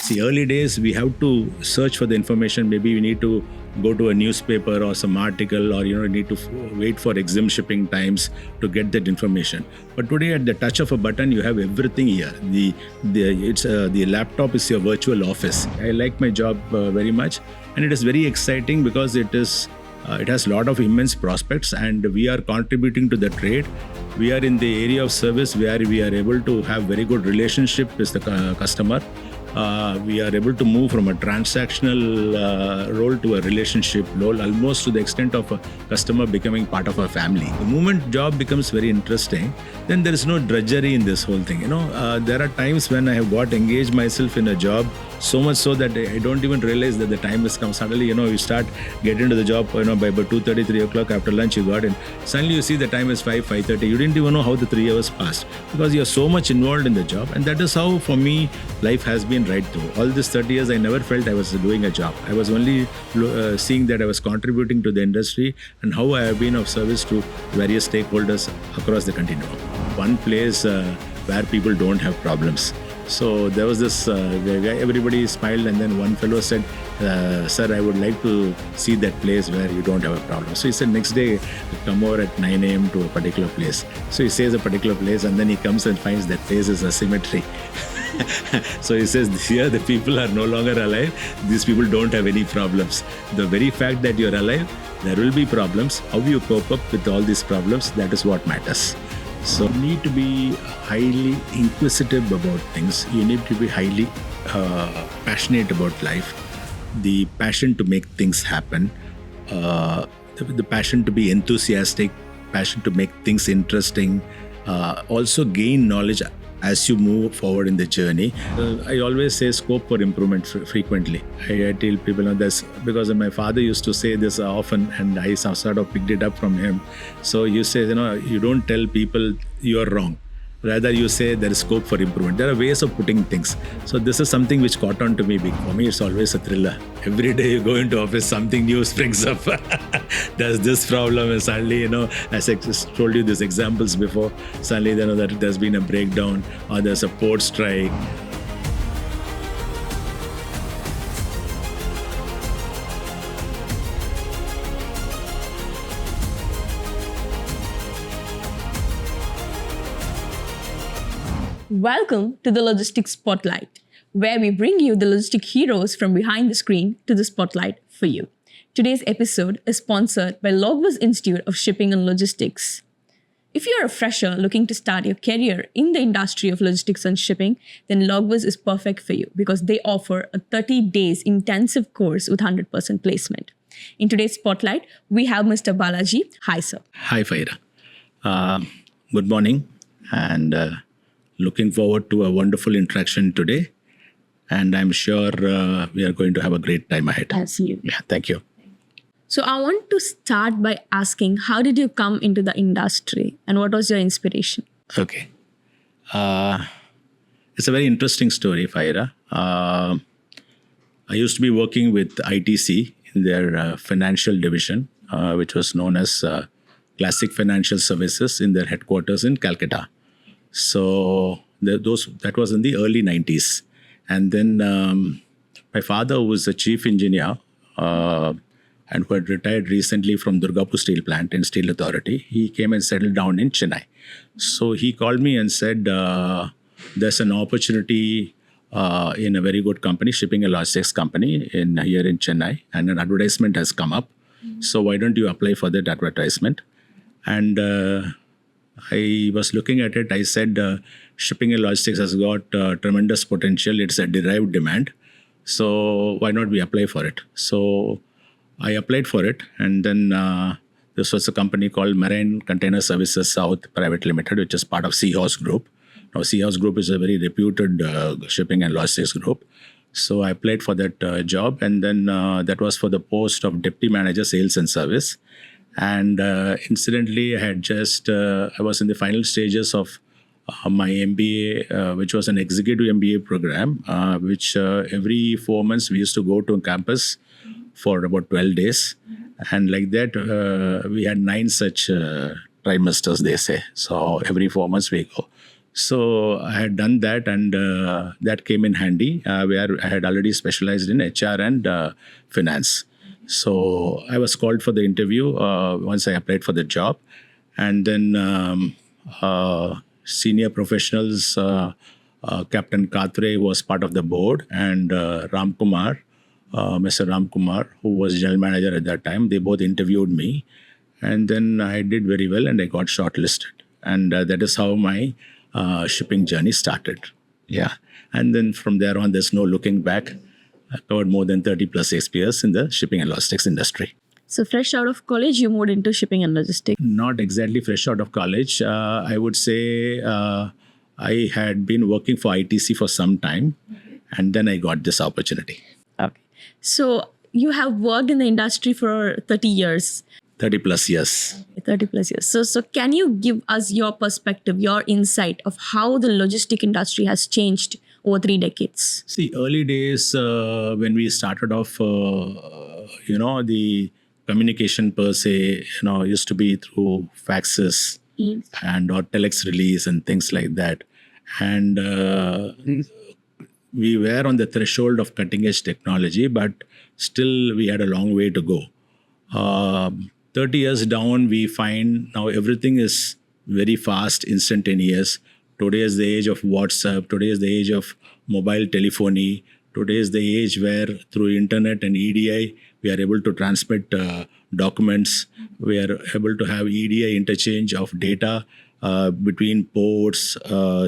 See, early days, we have to search for the information. Maybe we need to go to a newspaper or some article, or need to wait for exam shipping times to get that information. But today, at the touch of a button, you have everything here. The laptop is your virtual office. I like my job very much, and it is very exciting because it has a lot of immense prospects, and we are contributing to the trade. We are in the area of service where we are able to have very good relationship with the customer. We are able to move from a transactional role to a relationship role, almost to the extent of a customer becoming part of our family. The moment job becomes very interesting, then there is no drudgery in this whole thing. There are times when I have got engaged myself in a job so much so that I don't even realize that the time has come. Suddenly, you start getting into the job, by about 2:30, 3 o'clock after lunch you got in. Suddenly you see the time is 5:30. You didn't even know how the 3 hours passed because you're so much involved in the job. And that is how, for me, life has been right through. All these 30 years, I never felt I was doing a job. I was only seeing that I was contributing to the industry and how I have been of service to various stakeholders across the continuum. One place where people don't have problems. So there was this guy, everybody smiled, and then one fellow said, sir, I would like to see that place where you don't have a problem. So he said, next day, come over at 9 a.m. to a particular place. So he says a particular place, and then he comes and finds that place is a cemetery. So he says, here the people are no longer alive. These people don't have any problems. The very fact that you're alive, there will be problems. How you cope up with all these problems, that is what matters. So you need to be highly inquisitive about things. You need to be highly passionate about life. The passion to make things happen. The passion to be enthusiastic. Passion to make things interesting. Also gain knowledge as you move forward in the journey. I always say scope for improvement frequently. I tell people this because my father used to say this often, and I sort of picked it up from him. So you say, you don't tell people you're wrong. Rather, you say there is scope for improvement. There are ways of putting things. So this is something which caught on to me big. For me, it's always a thriller. Every day you go into office, something new springs up. There's this problem, and suddenly, as I just told you these examples before, suddenly, that there's been a breakdown or there's a port strike. Welcome to the Logistics Spotlight, where we bring you the logistic heroes from behind the screen to the spotlight for you. Today's episode is sponsored by Logbus Institute of Shipping and Logistics. If you're a fresher looking to start your career in the industry of logistics and shipping, then Logbus is perfect for you because they offer a 30 days intensive course with 100% placement. In today's spotlight, we have Mr. Balaji. Hi, sir. Hi, Faira. Good morning, and looking forward to a wonderful interaction today. And I'm sure we are going to have a great time ahead. Absolutely. Yeah, thank you. So I want to start by asking, how did you come into the industry and what was your inspiration? Okay. It's a very interesting story, Faira. I used to be working with ITC in their financial division, which was known as Classic Financial Services, in their headquarters in Calcutta. So that was in the early 90s. And then my father, who was a chief engineer and who had retired recently from Durgapur Steel Plant in Steel Authority, he came and settled down in Chennai. So he called me and said, there's an opportunity in a very good company, shipping and logistics company here in Chennai, and an advertisement has come up. So why don't you apply for that advertisement? And I was looking at it. I said, shipping and logistics has got tremendous potential. It's a derived demand. So why not we apply for it? So I applied for it. And then this was a company called Marine Container Services South Private Limited, which is part of Seahorse Group. Now, Seahorse Group is a very reputed shipping and logistics group. So I applied for that job. And then that was for the post of Deputy Manager, Sales and Service. And incidentally, I was in the final stages of my MBA, which was an executive MBA program, which every 4 months we used to go to campus for about 12 days. And like that, we had 9 such trimesters, they say. So every 4 months we go. So I had done that, and that came in handy, where I had already specialized in HR and finance. So I was called for the interview once I applied for the job, and then senior professionals, Captain Katre was part of the board, and Ram Kumar, Mr. Ram Kumar, who was general manager at that time. They both interviewed me, and then I did very well, and I got shortlisted, and that is how my shipping journey started. Yeah, and then from there on, there's no looking back. I covered more than 30 plus years in the shipping and logistics industry. So fresh out of college, you moved into shipping and logistics. Not exactly fresh out of college. I would say I had been working for ITC for some time, and then I got this opportunity. Okay. So you have worked in the industry for 30 years. 30 plus years. 30 plus years. So can you give us your perspective, your insight of how the logistic industry has changed over 3 decades? See, early days when we started off, the communication per se, used to be through faxes and or telex release and things like that. And we were on the threshold of cutting edge technology, but still we had a long way to go. 30 years down, we find now everything is very fast, instantaneous. Today is the age of WhatsApp. Today is the age of mobile telephony. Today is the age where through internet and EDI, we are able to transmit documents. We are able to have EDI interchange of data between ports,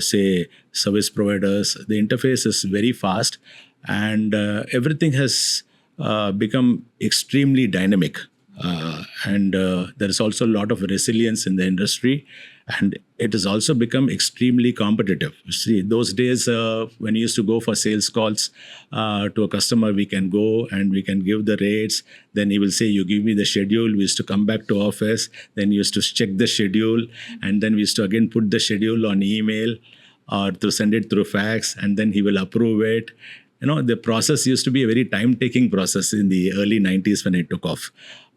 say service providers. The interface is very fast, and everything has become extremely dynamic. And there is also a lot of resilience in the industry, and it has also become extremely competitive. See, those days when you used to go for sales calls to a customer, we can go and we can give the rates. Then he will say, "You give me the schedule." We used to come back to office. Then we used to check the schedule, and then we used to again put the schedule on email or to send it through fax, and then he will approve it. The process used to be a very time-taking process in the early 90s when it took off.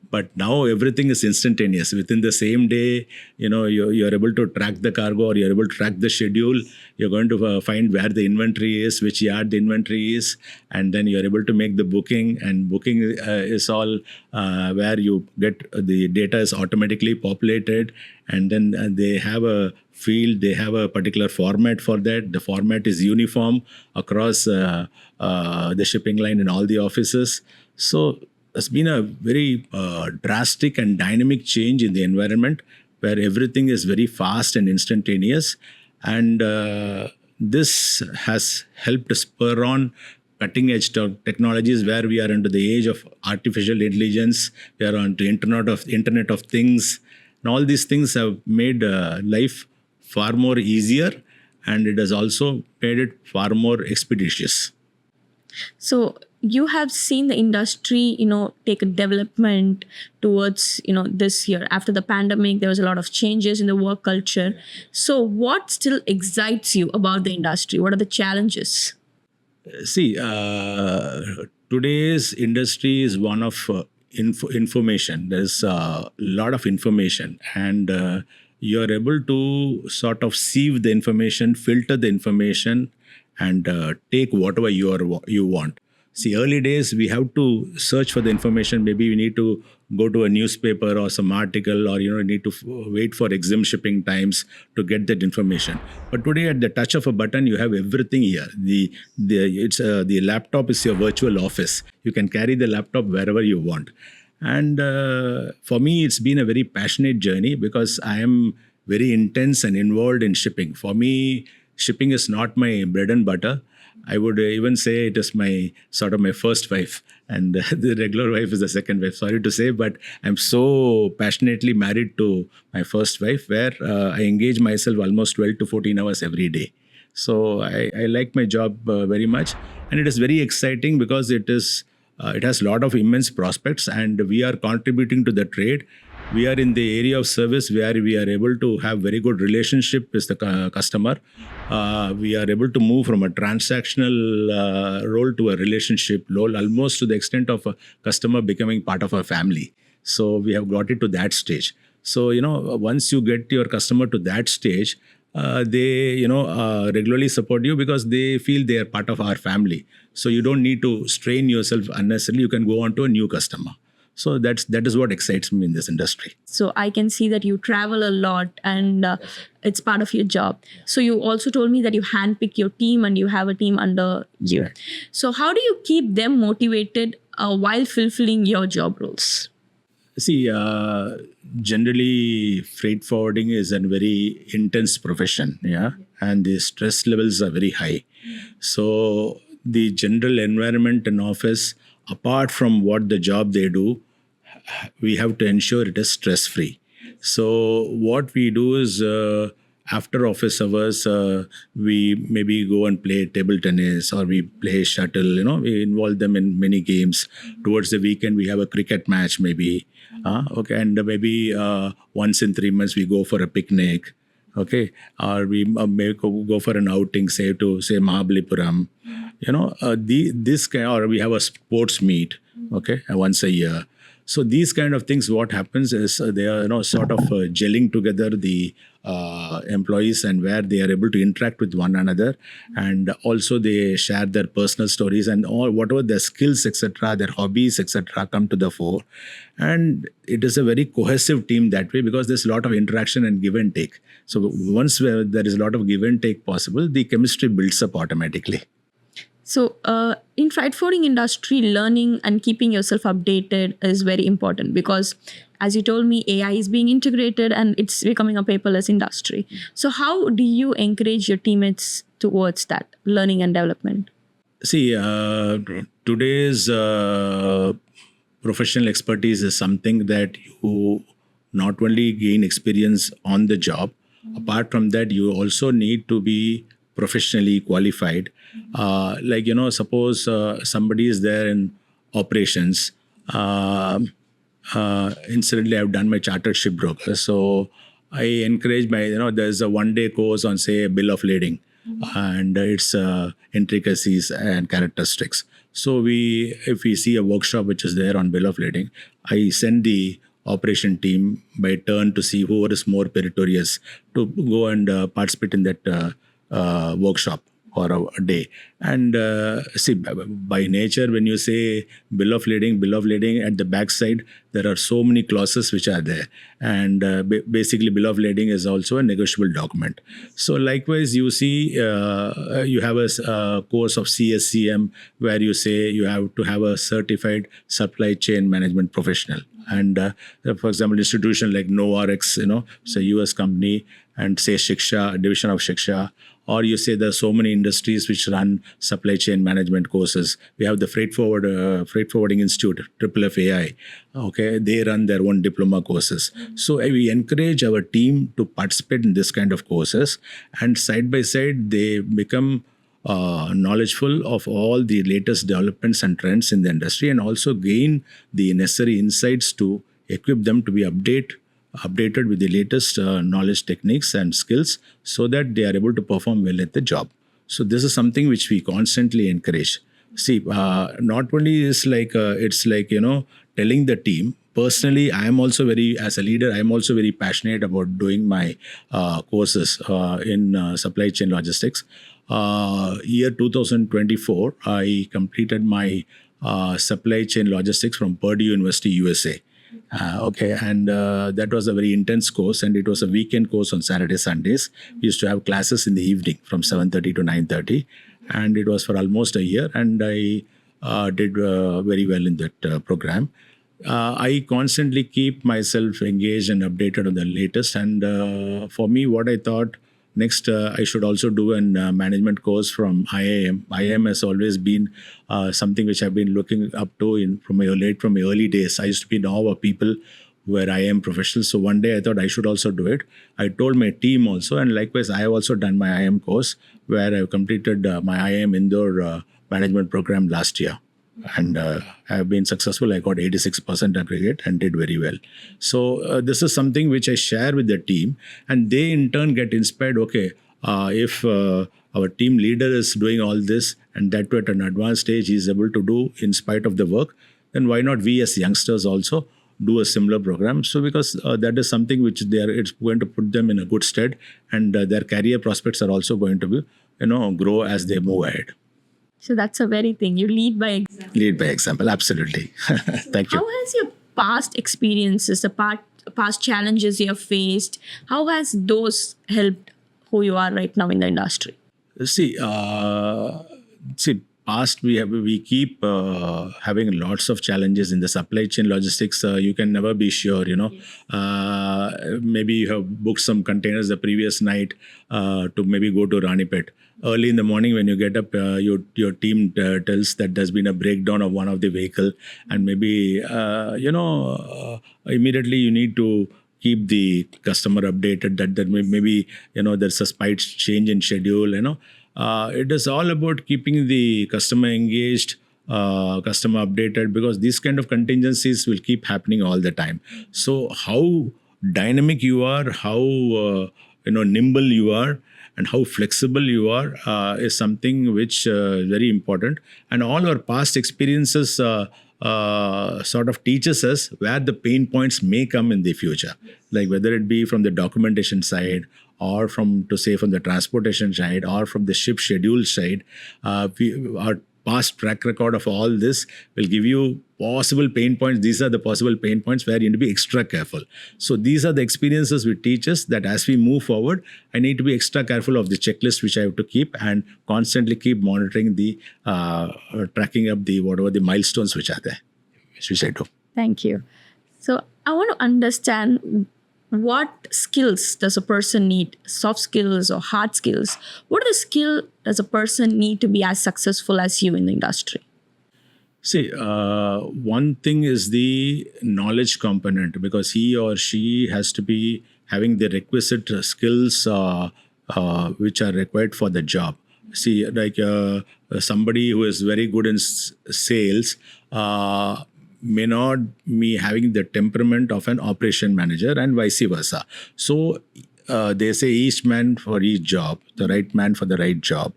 But now everything is instantaneous. Within the same day, you're able to track the cargo, or you're able to track the schedule. You're going to find where the inventory is, which yard the inventory is, and then you're able to make the booking. And booking is all where you get the data is automatically populated, and then they have a field. They have a particular format for that. The format is uniform across the shipping line in all the offices. So there's been a very drastic and dynamic change in the environment where everything is very fast and instantaneous. And this has helped spur on cutting edge technologies where we are into the age of artificial intelligence. We are on to Internet of Things. And all these things have made life far more easier, and it has also made it far more expeditious. So you have seen the industry, take a development towards, this year. After the pandemic, there was a lot of changes in the work culture. So what still excites you about the industry? What are the challenges? See, today's industry is one of information. There's a lot of information, and you're able to sort of sieve the information, filter the information, and take whatever you want. See, early days, we have to search for the information. Maybe we need to go to a newspaper or some article, or need to wait for exim shipping times to get that information. But today, at the touch of a button, you have everything here. The laptop is your virtual office. You can carry the laptop wherever you want. And for me, it's been a very passionate journey because I am very intense and involved in shipping. For me, shipping is not my bread and butter. I would even say it is my first wife, and the regular wife is the second wife. Sorry to say, but I'm so passionately married to my first wife, where I engage myself almost 12 to 14 hours every day. So I like my job very much, and it is very exciting because it has a lot of immense prospects, and we are contributing to the trade. We are in the area of service where we are able to have very good relationship with the customer. We are able to move from a transactional role to a relationship role, almost to the extent of a customer becoming part of our family. So we have got it to that stage. So, once you get your customer to that stage, they regularly support you because they feel they are part of our family. So you don't need to strain yourself unnecessarily. You can go on to a new customer. So that is what excites me in this industry. So I can see that you travel a lot and it's part of your job. So you also told me that you handpick your team and you have a team under you. Right. So how do you keep them motivated while fulfilling your job roles? See, generally, freight forwarding is a very intense profession, yeah, and the stress levels are very high. So the general environment in office, apart from what the job they do, we have to ensure it is stress free. So what we do is after office hours, we maybe go and play table tennis or we play shuttle. We involve them in many games. Towards the weekend, we have a cricket match maybe. Okay, and maybe once in 3 months we go for a picnic. Okay, or we may go for an outing, say Mahabalipuram. This kind, or we have a sports meet. Okay, once a year. So these kind of things, what happens is they are sort of gelling together the employees, and where they are able to interact with one another, and also they share their personal stories and all whatever their skills, etc., their hobbies, etc., come to the fore. And it is a very cohesive team that way because there's a lot of interaction and give and take. So once there is a lot of give and take possible, the chemistry builds up automatically. So in freight forwarding industry, learning and keeping yourself updated is very important because, as you told me, AI is being integrated and it's becoming a paperless industry. So how do you encourage your teammates towards that learning and development? See, today's professional expertise is something that you not only gain experience on the job, apart from that, you also need to be professionally qualified. Suppose somebody is there in operations. Incidentally, I've done my chartered shipbroker. So I encourage there's a 1-day course on, say, bill of lading and its intricacies and characteristics. So if we see a workshop which is there on bill of lading, I send the operation team by turn to see who is more meritorious to go and participate in that workshop or a day. And see, by nature, when you say bill of lading at the backside, there are so many clauses which are there. And basically, bill of lading is also a negotiable document. So likewise, you see, you have a course of CSCM where you say you have to have a certified supply chain management professional. And for example, institution like NovaRx, it's a US company, and say Shiksha, a division of Shiksha, or you say there are so many industries which run supply chain management courses. We have the Freight Forwarding Institute, FFAI. Okay, they run their own diploma courses. So we encourage our team to participate in this kind of courses, and side by side they become knowledgeful of all the latest developments and trends in the industry, and also gain the necessary insights to equip them to be updated with the latest knowledge, techniques and skills, so that they are able to perform well at the job. So this is something which we constantly encourage. See, not only is it's telling the team. Personally, I am also as a leader, I am also very passionate about doing my courses in supply chain logistics. Year 2024, I completed my supply chain logistics from Purdue University, USA. And that was a very intense course, and it was a weekend course on Saturday, Sundays. We used to have classes in the evening from 7:30 to 9:30, and it was for almost a year, and I did very well in that program. I constantly keep myself engaged and updated on the latest, and for me, what I thought next, I should also do a management course from IIM. IIM has always been something which I've been looking up to from my early days. I used to be in awe of people who were IIM professionals. So one day I thought I should also do it. I told my team also, and likewise I have also done my IIM course, where I completed my IIM Indore management program last year. And I have been successful. I got 86% aggregate and did very well. So this is something which I share with the team, and they in turn get inspired. Okay, if our team leader is doing all this, and that at an advanced stage he is able to do in spite of the work, then why not we as youngsters also do a similar program. So because that is something which it's going to put them in a good stead, and their career prospects are also going to be, grow as they move ahead. So that's a very thing. You lead by example. Lead by example, absolutely. Thank you. How has your past experiences, the past challenges you have faced, how has those helped who you are right now in the industry? See, past we keep having lots of challenges in the supply chain logistics. You can never be sure. Maybe you have booked some containers the previous night to maybe go to Ranipet. Early in the morning when you get up, your team tells that there's been a breakdown of one of the vehicle, and maybe immediately you need to keep the customer updated that maybe there's a slight change in schedule. It is all about keeping the customer engaged, customer updated, because these kind of contingencies will keep happening all the time. So how dynamic you are, how nimble you are, and how flexible you are is something which is very important. And all our past experiences sort of teaches us where the pain points may come in the future, like whether it be from the documentation side, or from the transportation side, or from the ship schedule side. Our past track record of all this will give you possible pain points. These are the possible pain points where you need to be extra careful. So these are the experiences which teach us that as we move forward, I need to be extra careful of the checklist which I have to keep, and constantly keep monitoring the tracking up the whatever the milestones which are there, which I do. Thank you. So I want to understand, what skills does a person need? Soft skills or hard skills? What are the skills does a person need to be as successful as you in the industry? See, one thing is the knowledge component, because he or she has to be having the requisite skills which are required for the job. See, like somebody who is very good in sales may not be having the temperament of an operation manager, and vice versa. So they say each man for each job, the right man for the right job.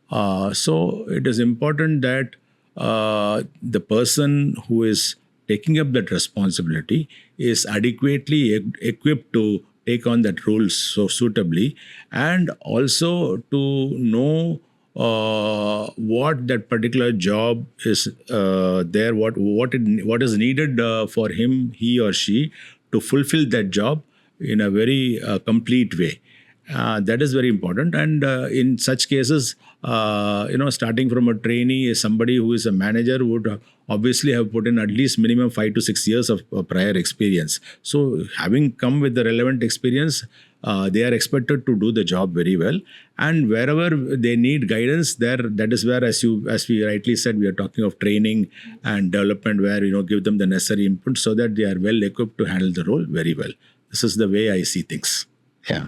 So it is important that the person who is taking up that responsibility is adequately equipped to take on that role so suitably, and also to know what that particular job is there, what is needed for him, he or she, to fulfill that job in a very complete way. That is very important. And in such cases, starting from a trainee, is somebody who is a manager would obviously have put in at least minimum 5 to 6 years of prior experience. So having come with the relevant experience, they are expected to do the job very well. And wherever they need guidance, that is where, as we rightly said, we are talking of training and development, where give them the necessary input so that they are well equipped to handle the role very well. This is the way I see things. Yeah.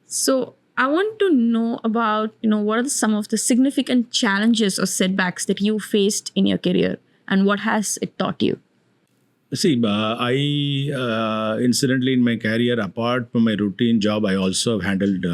So I want to know about, what are some of the significant challenges or setbacks that you faced in your career, and what has it taught you? See, I incidentally in my career, apart from my routine job, I also have handled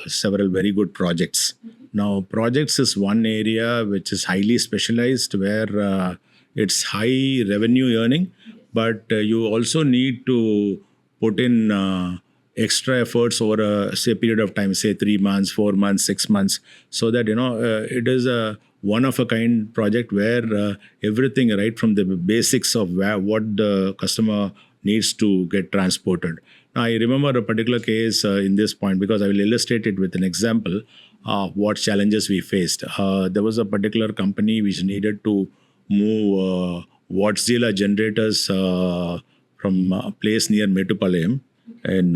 several very good projects. Now, projects is one area which is highly specialized, where it's high revenue earning, but you also need to put in extra efforts over a period of time, say 3 months, 4 months, 6 months, so that it is a one-of-a-kind project where everything right from the basics of what the customer needs to get transported. Now, I remember a particular case in this point, because I will illustrate it with an example of what challenges we faced. There was a particular company which needed to move Wärtsilä generators from a place near Mettupalayam in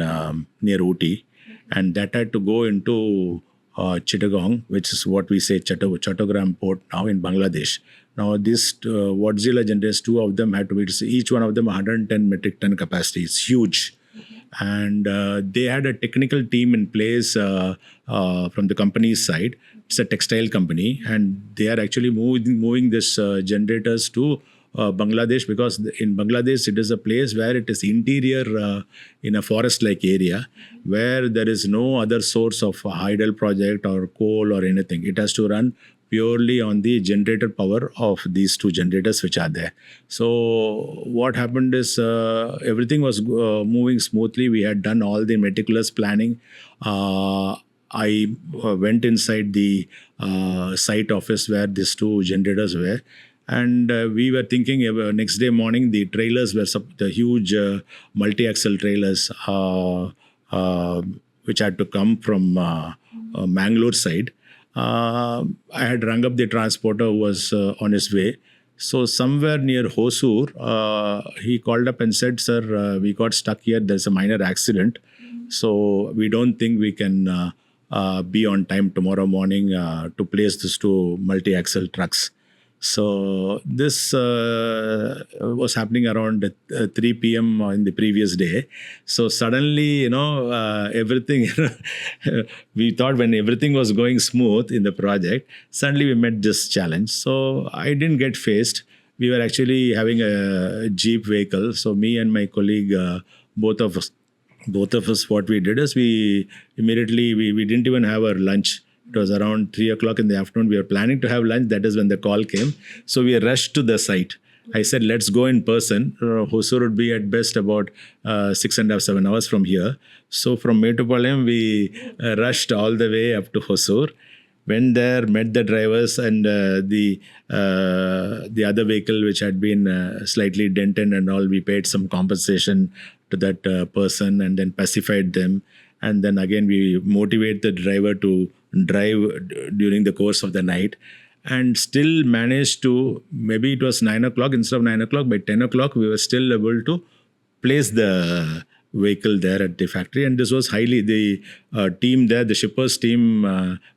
near Ooty, and that had to go into Chittagong, which is what we say Chattogram port now in Bangladesh. Now, this Wärtsilä generators, 2 of them had to be, each one of them 110 metric ton capacity. It's huge. And they had a technical team in place from the company's side. It's a textile company, and they are actually moving this generators to Bangladesh, because in Bangladesh it is a place where it is interior in a forest-like area, where there is no other source of a hydel project or coal or anything. It has to run purely on the generator power of these two generators which are there. So what happened is everything was moving smoothly. We had done all the meticulous planning. I went inside the site office where these two generators were. And we were thinking next day morning, the trailers were the huge multi-axle trailers which had to come from Mangalore side. I had rung up the transporter who was on his way. So somewhere near Hosur, he called up and said, "Sir, we got stuck here. There's a minor accident. So we don't think we can be on time tomorrow morning to place these two multi-axle trucks." So this was happening around 3 p.m. in the previous day. So suddenly, everything, we thought when everything was going smooth in the project, suddenly we met this challenge. So I didn't get faced. We were actually having a Jeep vehicle. So me and my colleague, both of us, what we did is we immediately, we didn't even have our lunch. It was around 3 o'clock in the afternoon. We were planning to have lunch. That is when the call came. So we rushed to the site. I said, let's go in person. Hosur would be at best about 6.5, 7 hours from here. So from Mettupalayam, we rushed all the way up to Hosur. Went there, met the drivers and the other vehicle which had been slightly dented and all. We paid some compensation to that person and then pacified them. And then again, we motivate the driver to drive during the course of the night and still managed to, maybe it was 9 o'clock, instead of 9 o'clock, by 10 o'clock, we were still able to place the vehicle there at the factory. And this was highly, the team there, the shippers team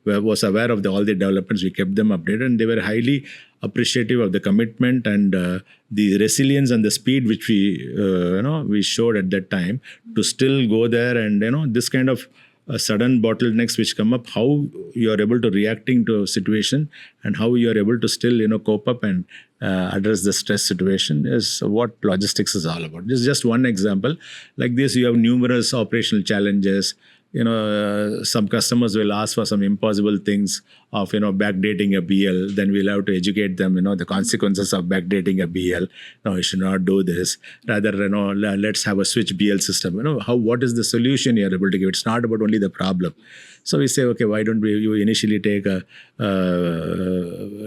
was aware of all the developments. We kept them updated and they were highly appreciative of the commitment and the resilience and the speed which we showed at that time to still go there. And this kind of sudden bottlenecks which come up, how you are able to reacting to a situation and how you are able to still cope up and address the stress situation is what logistics is all about. This is just one example. Like this, you have numerous operational challenges. Some customers will ask for some impossible things of, backdating a BL. Then we'll have to educate them, the consequences of backdating a BL. No, you should not do this. Rather, let's have a switch BL system. What is the solution you're able to give? It's not about only the problem. So we say, okay, why don't you initially take a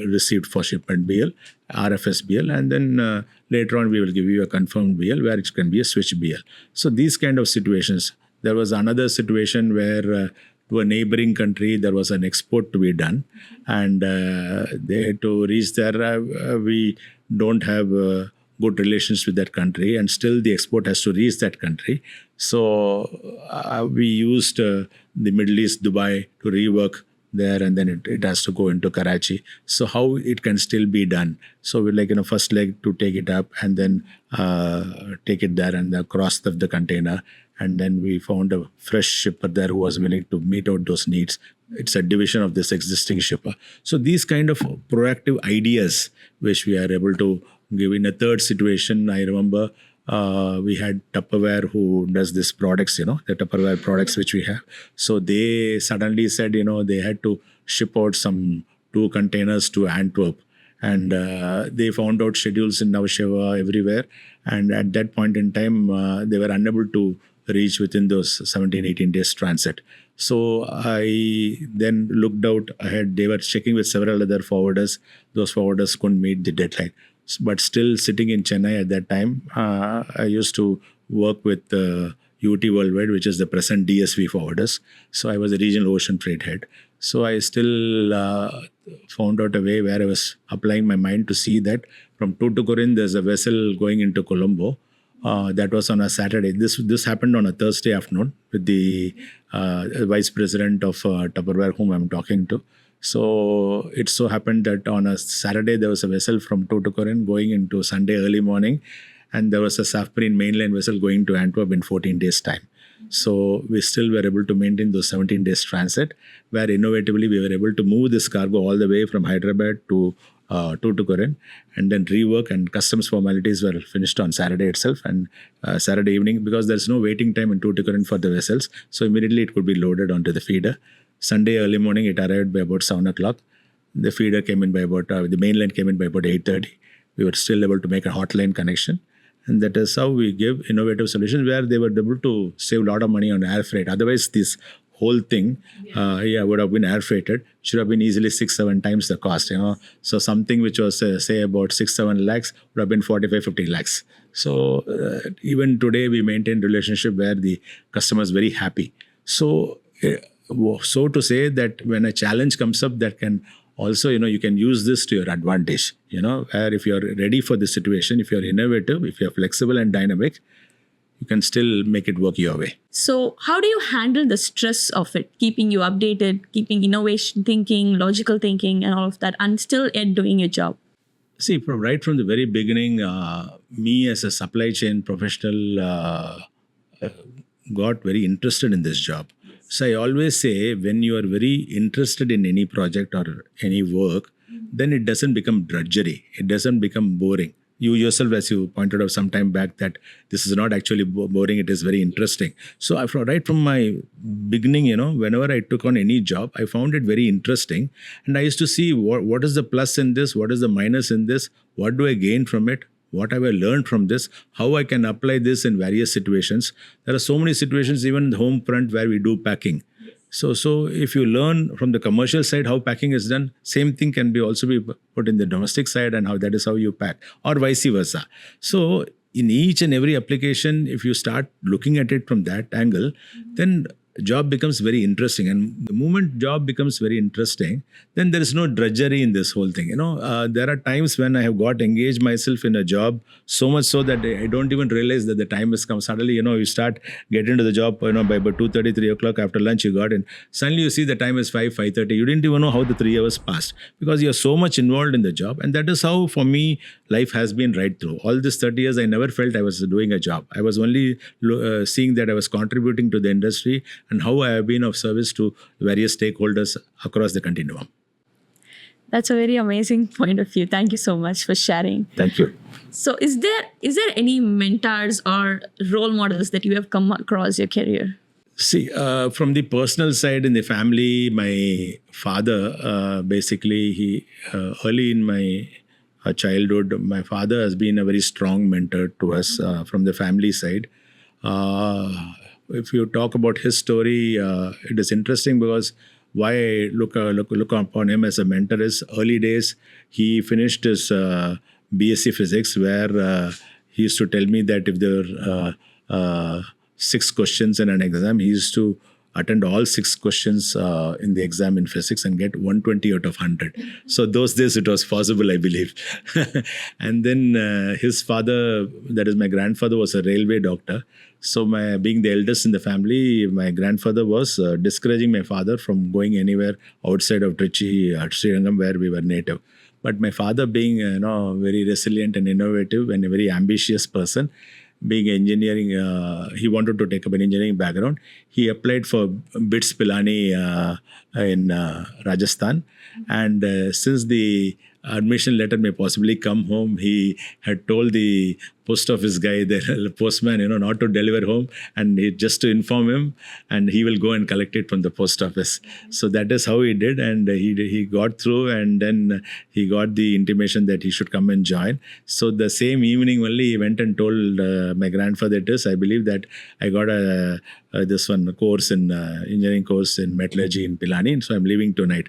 receipt for shipment BL, RFS BL, and then later on we will give you a confirmed BL where it can be a switch BL. So these kind of situations. There was another situation where to a neighboring country, there was an export to be done. And they had to reach there. We don't have good relations with that country. And still the export has to reach that country. So we used the Middle East, Dubai, to rework there, and then it has to go into Karachi. So how it can still be done? So we first leg to take it up and then take it there and cross the container. And then we found a fresh shipper there who was willing to meet out those needs. It's a division of this existing shipper. So these kind of proactive ideas which we are able to give. In a third situation, I remember we had Tupperware who does these products, the Tupperware products which we have. So they suddenly said, they had to ship out some 2 containers to Antwerp. And they found out schedules in Nhava Sheva everywhere. And at that point in time, they were unable to reach within those 17, 18 days transit. So I then looked out ahead. They were checking with several other forwarders. Those forwarders couldn't meet the deadline. But still sitting in Chennai at that time, I used to work with UT Worldwide, which is the present DSV forwarders. So I was a regional ocean freight head. So I still found out a way where I was applying my mind to see that from Tuticorin, there's a vessel going into Colombo. That was on a Saturday. This happened on a Thursday afternoon with the vice president of Tupperware, whom I'm talking to. So it so happened that on a Saturday, there was a vessel from Tuticorin going into Sunday early morning. And there was a Safmarine mainline vessel going to Antwerp in 14 days' time. So we still were able to maintain those 17 days transit, where innovatively we were able to move this cargo all the way from Hyderabad to Tuticorin and then rework, and customs formalities were finished on Saturday itself and Saturday evening, because there's no waiting time in Tuticorin for the vessels. So immediately it could be loaded onto the feeder. Sunday early morning, it arrived by about 7 o'clock. The feeder came in by about, the main line came in by about 8:30. We were still able to make a hotline connection. And that is how we give innovative solutions where they were able to save a lot of money on air freight. Otherwise, this whole thing would have been air freighted, should have been easily 6-7 times the cost. So something which was say about 6-7 lakhs would have been 45-50 lakhs. So even today we maintain relationship where the customer is very happy. So so to say that when a challenge comes up, that can also, you can use this to your advantage, where if you're ready for the situation, if you're innovative, if you're flexible and dynamic, you can still make it work your way. So how do you handle the stress of it, keeping you updated, keeping innovation thinking, logical thinking and all of that, and still yet doing your job? See, right from the very beginning, me as a supply chain professional got very interested in this job. So I always say, when you are very interested in any project or any work, then it doesn't become drudgery. It doesn't become boring. You yourself, as you pointed out some time back, that this is not actually boring, it is very interesting. So right from my beginning, whenever I took on any job, I found it very interesting. And I used to see what is the plus in this, what is the minus in this, what do I gain from it, what have I learned from this, how I can apply this in various situations. There are so many situations, even in the home front, where we do packing. So if you learn from the commercial side how packing is done, same thing can also be put in the domestic side, and that is how you pack, or vice versa. So in each and every application, if you start looking at it from that angle, then job becomes very interesting. And the moment job becomes very interesting, then there is no drudgery in this whole thing. There are times when I have got engaged myself in a job so much so that I don't even realize that the time has come. Suddenly, you start getting into the job, by about 2:30, 3 o'clock after lunch you got in. Suddenly you see the time is 5:30. You didn't even know how the 3 hours passed because you're so much involved in the job. And that is how, for me, life has been right through. All these 30 years, I never felt I was doing a job. I was only seeing that I was contributing to the industry and how I have been of service to various stakeholders across the continuum. That's a very amazing point of view. Thank you so much for sharing. Thank you. So is there any mentors or role models that you have come across your career? See, from the personal side in the family, my father, basically, he early in my childhood, my father has been a very strong mentor to us from the family side. If you talk about his story, it is interesting because why I look upon him as a mentor is early days. He finished his BSc Physics, where he used to tell me that if there were 6 questions in an exam, he used to attend all 6 questions in the exam in physics and get 120 out of 100. So those days it was possible, I believe. And then his father, that is my grandfather, was a railway doctor. So being the eldest in the family, my grandfather was discouraging my father from going anywhere outside of Trichy, Srirangam, where we were native. But my father, being very resilient and innovative and a very ambitious person, being engineering, he wanted to take up an engineering background. He applied for BITS Pilani in Rajasthan. And since the admission letter may possibly come home, he had told the post office guy, the postman, not to deliver home, and just to inform him, and he will go and collect it from the post office. So that is how he did, and he got through, and then he got the intimation that he should come and join. So the same evening only, he went and told my grandfather this. I believe that I got this one course in engineering course in metallurgy in Pilani, so I'm leaving tonight.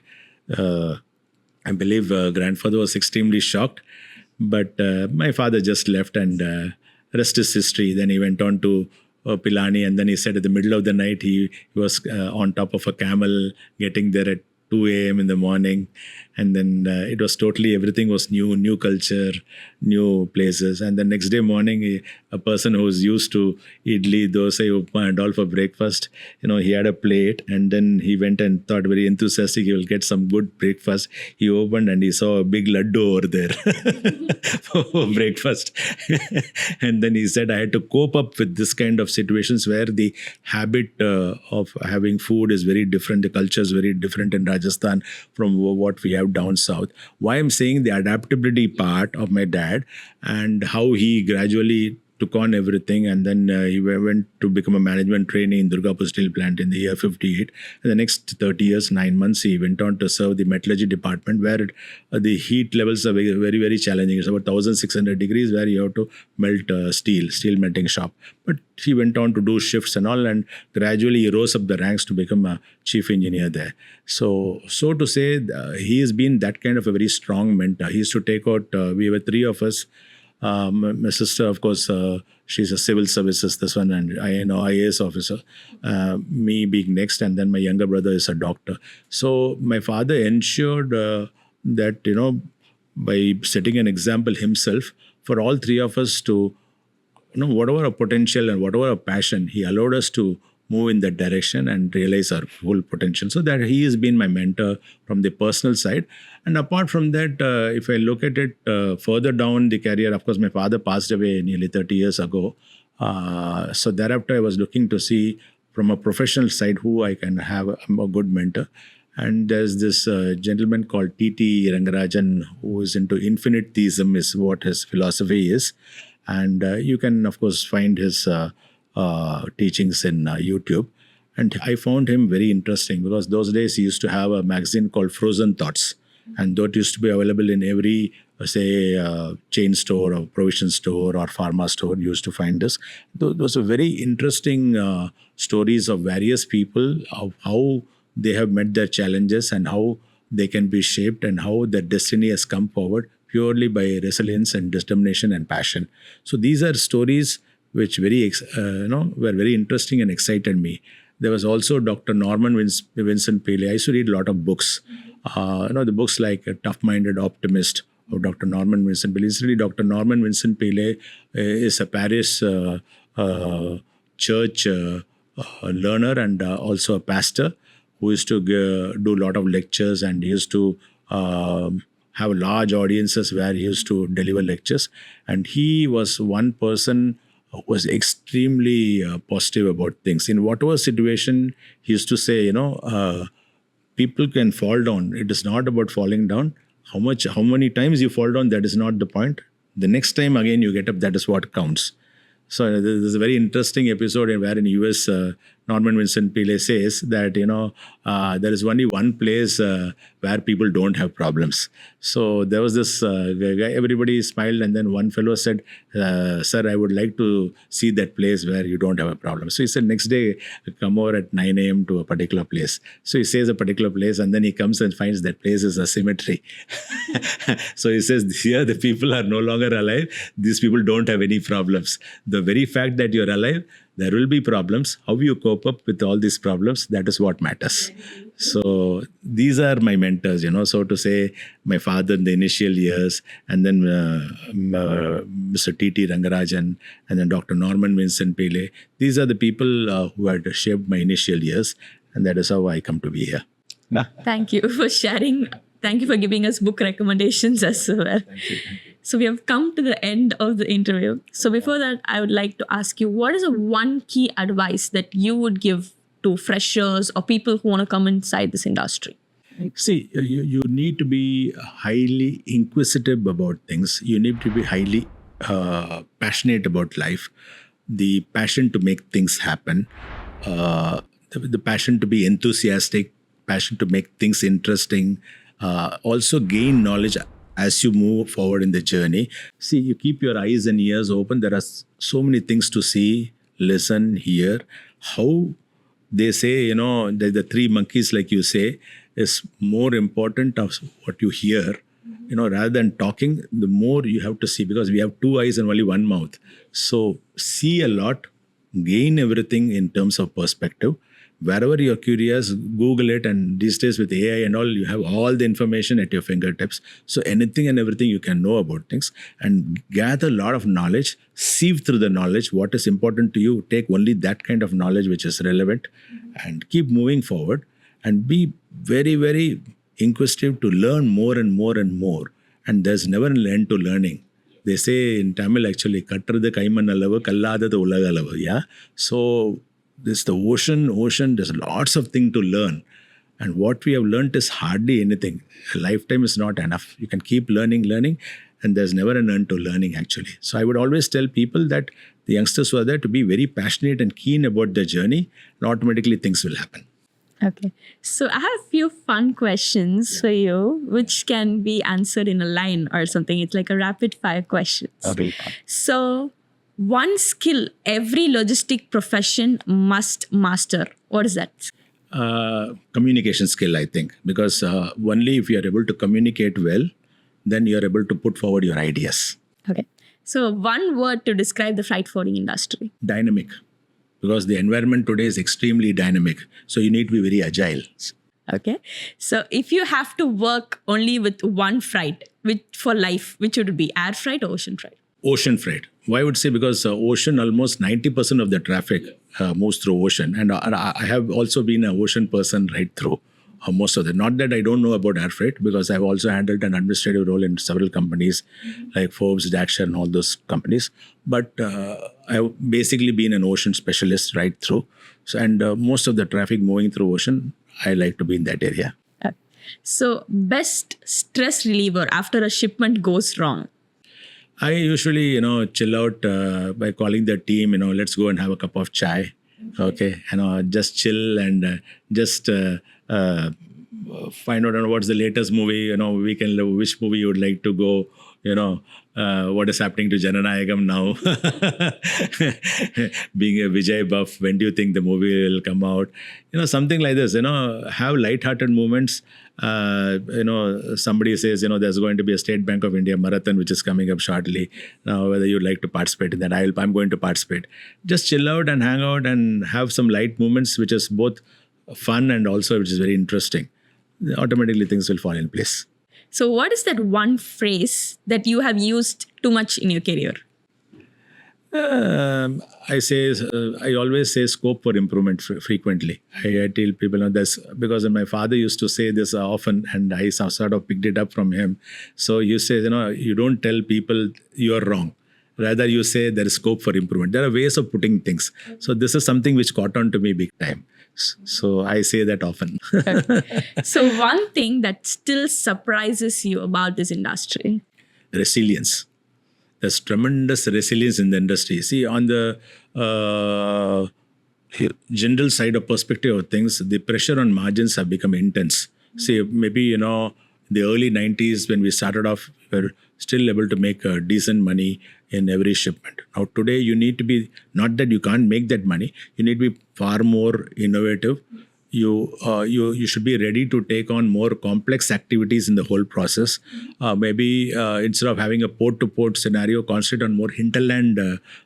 I believe grandfather was extremely shocked, but my father just left, and rest is history. Then he went on to Pilani, and then he said at the middle of the night he was on top of a camel getting there at 2 a.m. in the morning. And then it was totally, everything was new culture, new places. And the next day morning, a person who was used to idli, dosa, upma and all for breakfast, he had a plate, and then he went and thought very enthusiastic, he will get some good breakfast. He opened and he saw a big laddu over there for breakfast. And then he said, I had to cope up with this kind of situations where the habit of having food is very different. The culture is very different in Rajasthan from what we have down south. Why I'm saying the adaptability part of my dad and how he gradually took on everything, and then he went to become a management trainee in Durgapur Steel Plant in the year 58. And the next 30 years, 9 months, he went on to serve the metallurgy department, where the heat levels are very, very, very challenging. It's about 1,600 degrees where you have to melt steel melting shop. But he went on to do shifts and all, and gradually he rose up the ranks to become a chief engineer there. So to say, he has been that kind of a very strong mentor. He used to take out, we were three of us. My sister, of course, she's a civil services, this one, and I know IAS officer. Me being next, and then my younger brother is a doctor. So my father ensured that, by setting an example himself for all three of us to, whatever our potential and whatever our passion, he allowed us to move in that direction and realize our full potential. So that he has been my mentor from the personal side. And apart from that, if I look at it further down the career, of course, my father passed away nearly 30 years ago. So thereafter, I was looking to see from a professional side who I can have a good mentor. And there's this gentleman called T.T. Rangarajan, who is into infinite theism, is what his philosophy is. And you can, of course, find his teachings in YouTube. And I found him very interesting because those days he used to have a magazine called Frozen Thoughts. And that used to be available in every, chain store or provision store or pharma store. You used to find this. Those are very interesting stories of various people, of how they have met their challenges and how they can be shaped and how their destiny has come forward purely by resilience and determination and passion. So these are stories which were very interesting and excited me. There was also Dr. Norman Vincent Peale. I used to read a lot of books. The books like A Tough-Minded Optimist of Dr. Norman Vincent Peale. Recently, Dr. Norman Vincent Peale is a Paris church learner and also a pastor who used to do a lot of lectures, and he used to have large audiences where he used to deliver lectures. And he was one person who was extremely positive about things. In whatever situation, he used to say, people can fall down. It is not about falling down. How many times you fall down, that is not the point. The next time again you get up, that is what counts. So there's a very interesting episode where in US, Norman Vincent Peale says that, there is only one place where people don't have problems. So there was this guy, everybody smiled, and then one fellow said, sir, I would like to see that place where you don't have a problem. So he said, next day, come over at 9 a.m. to a particular place. So he says a particular place, and then he comes and finds that place is a cemetery. So he says, here the people are no longer alive. These people don't have any problems. The very fact that you're alive, there will be problems. How you cope up with all these problems, that is what matters. So these are my mentors, so to say, my father in the initial years, and then Mr. T.T. Rangarajan, and then Dr. Norman Vincent Peale. These are the people who had shaped my initial years, and that is how I come to be here. Thank you for sharing. Thank you for giving us book recommendations as well. Thank you. So we have come to the end of the interview. So before that, I would like to ask you, what is the one key advice that you would give to freshers or people who want to come inside this industry? See, you need to be highly inquisitive about things. You need to be highly passionate about life. The passion to make things happen. The passion to be enthusiastic. Passion to make things interesting. Also gain knowledge as you move forward in the journey. See, you keep your eyes and ears open. There are so many things to see, listen, hear. How they say, the three monkeys, like you say, is more important of what you hear. Rather than talking, the more you have to see, because we have two eyes and only one mouth. So see a lot, gain everything in terms of perspective. Wherever you're curious, Google it, and these days with AI and all, you have all the information at your fingertips. So anything and everything you can know about things, and gather a lot of knowledge, sieve through the knowledge, what is important to you, take only that kind of knowledge which is relevant, and keep moving forward, and be very, very inquisitive to learn more and more and more. And there's never an end to learning. They say in Tamil actually, katrathu kaiman alavu, kalladhathu ulaga alavu. Yeah. So this the ocean, there's lots of things to learn. And what we have learned is hardly anything. A lifetime is not enough. You can keep learning. and there's never an end to learning actually. So I would always tell people that the youngsters who are there to be very passionate and keen about their journey, and automatically things will happen. Okay. So I have a few fun questions for you, which can be answered in a line or something. It's like a rapid fire questions. Okay. So one skill every logistic profession must master. What is that? Communication skill, I think, because only if you are able to communicate well, then you are able to put forward your ideas. Okay. So one word to describe the freight forwarding industry. Dynamic, because the environment today is extremely dynamic. So you need to be very agile. Okay. So if you have to work only with one freight for life, which would it be? Air freight or ocean freight? Ocean freight. Why I would say? Because ocean, almost 90% of the traffic moves through ocean. And I have also been an ocean person right through most of it. Not that I don't know about air freight, because I've also handled an administrative role in several companies like Forbes, Daxter, and all those companies. But I've basically been an ocean specialist right through. So, and most of the traffic moving through ocean, I like to be in that area. So best stress reliever after a shipment goes wrong. I usually, chill out by calling the team, let's go and have a cup of chai. Okay. Just chill and just find out what's the latest movie, which movie you would like to go, what is happening to Jananayagam now. Being a Vijay buff, when do you think the movie will come out? Something like this, have light-hearted moments. Somebody says, there's going to be a State Bank of India marathon, which is coming up shortly. Now, whether you'd like to participate in that, I'm going to participate. Just chill out and hang out and have some light moments, which is both fun and also which is very interesting. Automatically, things will fall in place. So what is that one phrase that you have used too much in your career? I always say scope for improvement frequently. I tell people this because my father used to say this often, and I sort of picked it up from him. So you say, you don't tell people you're wrong. Rather, you say there is scope for improvement. There are ways of putting things. So this is something which caught on to me big time. So I say that often. So one thing that still surprises you about this industry? Resilience. There's tremendous resilience in the industry. See, on the general side of perspective of things, the pressure on margins have become intense. See, maybe, the early 90s when we started off, we were still able to make decent money in every shipment. Now today you need to be, not that you can't make that money, you need to be far more innovative. You should be ready to take on more complex activities in the whole process. Maybe instead of having a port-to-port scenario, concentrate on more hinterland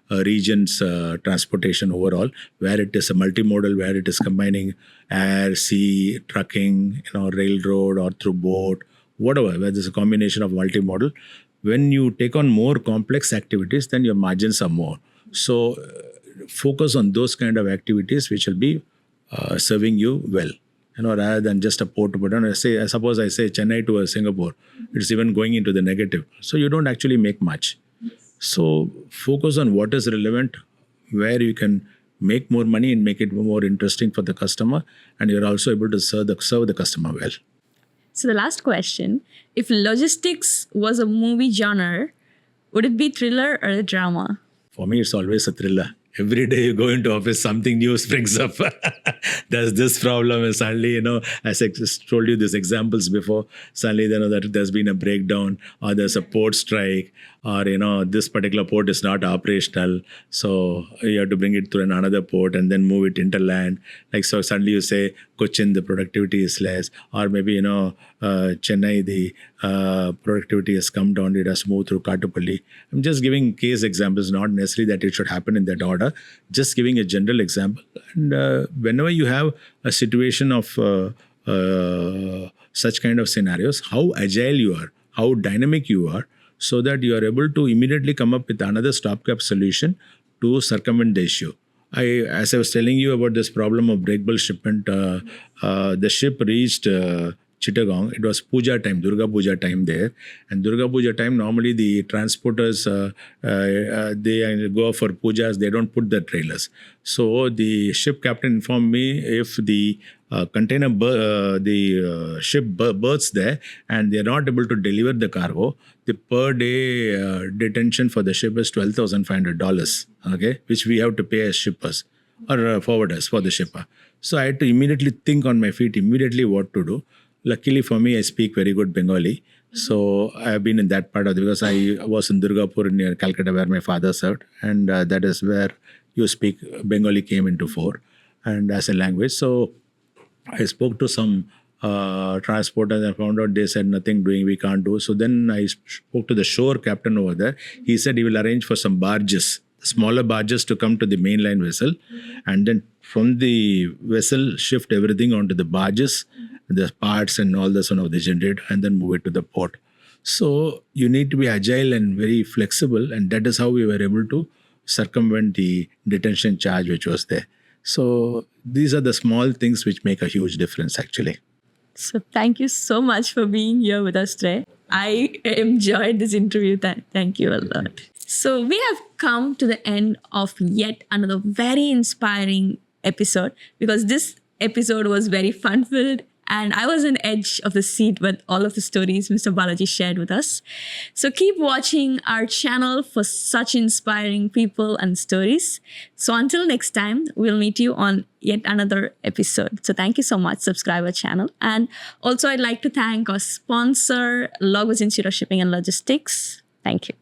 regions transportation overall, where it is a multimodal, where it is combining air, sea, trucking, railroad or through boat, whatever, where there's a combination of multimodal. When you take on more complex activities, then your margins are more. So focus on those kind of activities which will be serving you well, rather than just a port-to-port. Suppose I say Chennai to Singapore, it's even going into the negative. So you don't actually make much. So focus on what is relevant, where you can make more money and make it more interesting for the customer, and you're also able to serve the customer well. So the last question, if logistics was a movie genre, would it be thriller or a drama? For me, it's always a thriller. Every day you go into office, something new springs up. There's this problem, and suddenly, as I just told you these examples before, suddenly, that there's been a breakdown, or there's a port strike, or, this particular port is not operational. So you have to bring it to another port and then move it interland. So suddenly you say, Cochin, the productivity is less, or maybe, Chennai, the productivity has come down, it has moved through Kattupalli. I'm just giving case examples, not necessarily that it should happen in that order, just giving a general example. And whenever you have a situation of such kind of scenarios, how agile you are, how dynamic you are, so that you are able to immediately come up with another stopgap solution to circumvent the issue. As I was telling you about this problem of breakable shipment, the ship reached Chittagong. It was Puja time, Durga Puja time there. And Durga Puja time, normally the transporters, they go for pujas, they don't put the trailers. So the ship captain informed me, if the the ship berths there, and they are not able to deliver the cargo, the per day detention for the ship is $12,500. Okay, which we have to pay as shippers or forwarders for the shipper. So I had to immediately think on my feet, immediately what to do. Luckily for me, I speak very good Bengali. So I have been in that part of the, because I was in Durgapur near Calcutta where my father served, and that is where you speak Bengali came into fore and as a language. So I spoke to some transporters and found out they said nothing doing, we can't do. So then I spoke to the shore captain over there. He said he will arrange for some barges, smaller barges to come to the mainline vessel, and then from the vessel shift everything onto the barges, the parts and all this one of the generator, and then move it to the port. So you need to be agile and very flexible, and that is how we were able to circumvent the detention charge which was there. So these are the small things which make a huge difference actually. So thank you so much for being here with us today. I enjoyed this interview. Thank you a lot. So we have come to the end of yet another very inspiring episode, because this episode was very fun-filled and I was on edge of the seat with all of the stories Mr. Balaji shared with us. So keep watching our channel for such inspiring people and stories. So until next time, we'll meet you on yet another episode. So thank you so much. Subscribe our channel. And also I'd like to thank our sponsor, Logos Institute of Shipping and Logistics. Thank you.